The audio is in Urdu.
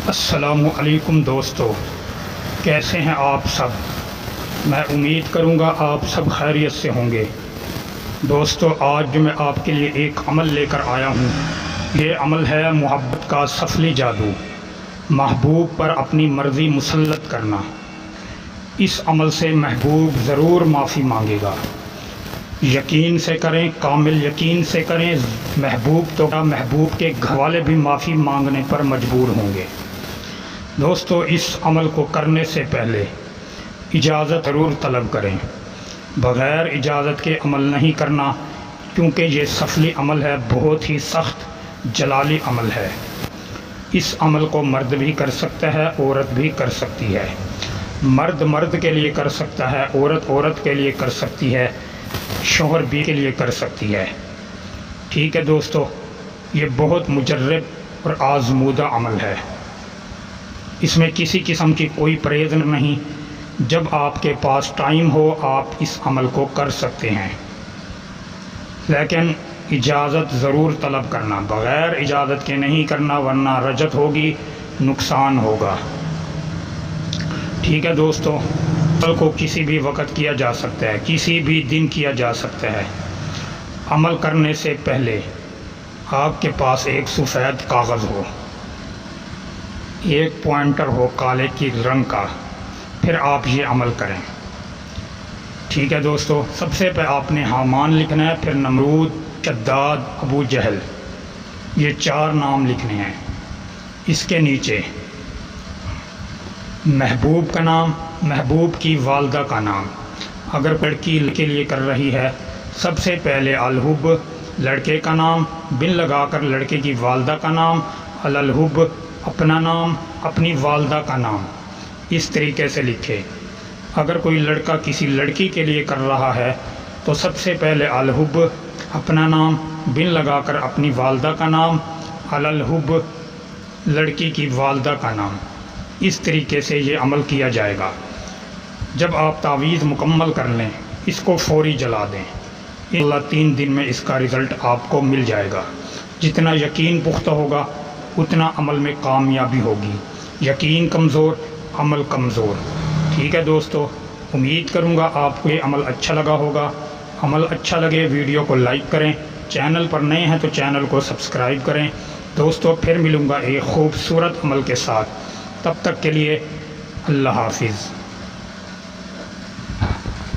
السلام علیکم دوستو، کیسے ہیں آپ سب؟ میں امید کروں گا آپ سب خیریت سے ہوں گے۔ دوستو، آج جو میں آپ کے لیے ایک عمل لے کر آیا ہوں، یہ عمل ہے محبت کا سفلی جادو، محبوب پر اپنی مرضی مسلط کرنا۔ اس عمل سے محبوب ضرور معافی مانگے گا۔ یقین سے کریں، کامل یقین سے کریں، محبوب تو کیا، محبوب کے گھر والے بھی معافی مانگنے پر مجبور ہوں گے۔ دوستو، اس عمل کو کرنے سے پہلے اجازت ضرور طلب کریں۔ بغیر اجازت کے عمل نہیں کرنا، کیونکہ یہ سفلی عمل ہے، بہت ہی سخت جلالی عمل ہے۔ اس عمل کو مرد بھی کر سکتا ہے، عورت بھی کر سکتی ہے۔ مرد مرد کے لیے کر سکتا ہے، عورت عورت کے لیے کر سکتی ہے، شوہر بھی کے لیے کر سکتی ہے۔ ٹھیک ہے دوستو، یہ بہت مجرب اور آزمودہ عمل ہے۔ اس میں کسی قسم کی کوئی پرہیز نہیں۔ جب آپ کے پاس ٹائم ہو آپ اس عمل کو کر سکتے ہیں، لیکن اجازت ضرور طلب کرنا، بغیر اجازت کے نہیں کرنا، ورنہ رجعت ہوگی، نقصان ہوگا۔ ٹھیک ہے دوستو، عمل کو کسی بھی وقت کیا جا سکتا ہے، کسی بھی دن کیا جا سکتا ہے۔ عمل کرنے سے پہلے آپ کے پاس ایک سفید کاغذ ہو، ایک پوائنٹر ہو کالے کی رنگ کا، پھر آپ یہ عمل کریں۔ ٹھیک ہے دوستو، سب سے پہلے آپ نے حامان لکھنا ہے، پھر نمرود، شداد، ابو جہل، یہ 4 نام لکھنے ہیں۔ اس کے نیچے محبوب کا نام، محبوب کی والدہ کا نام۔ اگر لڑکی کے لیے کر رہی ہے، سب سے پہلے الحب، لڑکے کا نام، بن لگا کر لڑکے کی والدہ کا نام، الحب، اپنا نام، اپنی والدہ کا نام، اس طریقے سے لکھے۔ اگر کوئی لڑکا کسی لڑکی کے لیے کر رہا ہے تو سب سے پہلے الحب، اپنا نام، بن لگا کر اپنی والدہ کا نام، الحب، لڑکی کی والدہ کا نام، اس طریقے سے یہ عمل کیا جائے گا۔ جب آپ تعویذ مکمل کر لیں، اس کو فوری جلا دیں۔ انشاءاللہ 3 دن میں اس کا رزلٹ آپ کو مل جائے گا۔ جتنا یقین پختہ ہوگا اتنا عمل میں کامیابی ہوگی۔ یقین کمزور، عمل کمزور۔ ٹھیک ہے دوستو، امید کروں گا آپ کو یہ عمل اچھا لگا ہوگا۔ عمل اچھا لگے ویڈیو کو لائک کریں، چینل پر نئے ہیں تو چینل کو سبسکرائب کریں۔ دوستو، پھر ملوں گا ایک خوبصورت عمل کے ساتھ، تب تک کے لیے اللہ حافظ۔